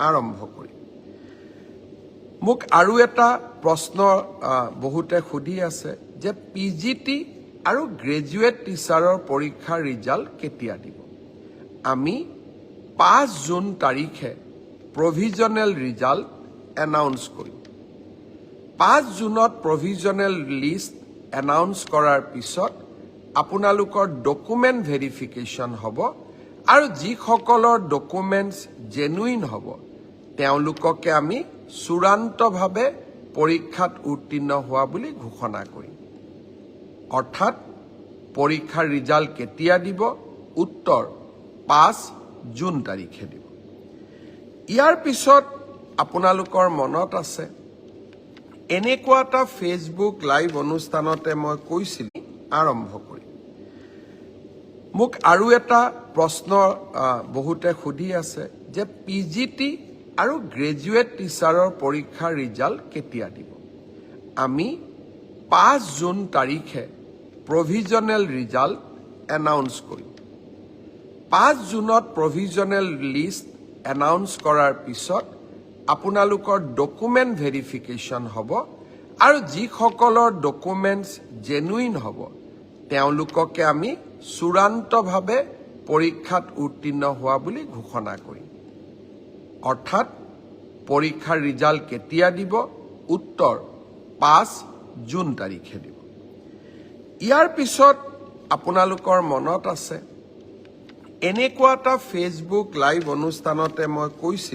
আৰম্ভ কৰিম। মোক আৰু এটা প্ৰশ্ন বহুতে সুধি আছে যে PGT আৰু গ্ৰেজুৱেট টিচাৰৰ পৰীক্ষাৰ ৰিজাল্ট কেতিয়া দিব? আমি 5 জুন তাৰিখে প্ৰভিজনেল ৰিজাল্ট এনাউন্স কৰিম। 5 জুনত প্ৰভিজনেল লিষ্ট এনাউন্স কৰাৰ পিছত আপোনালোকৰ ডকুমেণ্ট ভেৰিফিকেশ্যন হ'ব আৰু যিসকলৰ ডকুমেণ্টছ জেনুইন হ'ব তেওঁলোককে আমি চূড়ান্তভাৱে পৰীক্ষাত উত্তীৰ্ণ হোৱা বুলি ঘোষণা কৰিম। অৰ্থাৎ পৰীক্ষাৰ ৰিজাল্ট কেতিয়া দিব? উত্তৰ 5 জুন তাৰিখে দিব। ইয়াৰ পিছত আপোনালোকৰ মনত আছে এনেকুৱা এটা ফেচবুক লাইভ অনুষ্ঠানতে মই কৈছিলোঁ আৰম্ভ কৰিম। মোক আৰু এটা প্ৰশ্ন বহুতে সুধি আছে যে PGT আৰু গ্ৰেজুৱেট টিচাৰৰ পৰীক্ষাৰ ৰিজাল্ট কেতিয়া দিব? আমি 5 জুন তাৰিখে প্ৰভিজনেল ৰিজাল্ট এনাউন্স কৰিম। 5 জুনত প্ৰভিজনেল লিষ্ট এনাউন্স কৰাৰ পিছত আপোনালোকৰ ডকুমেণ্ট ভেৰিফিকেশ্যন হ'ব আৰু যিসকলৰ ডকুমেণ্টছ জেনুইন হ'ব তেওঁলোককে আমি চূড়ান্তভাৱে পৰীক্ষাত উত্তীৰ্ণ হোৱা বুলি ঘোষণা কৰিম। অৰ্থাৎ পৰীক্ষাৰ ৰিজাল্ট কেতিয়া দিব? উত্তৰ 5 জুন তাৰিখে দিব। ইয়াৰ পিছত আপোনালোকৰ মনত আছে এনেকুৱা এটা ফেচবুক লাইভ অনুষ্ঠানতে মই কৈছিলোঁ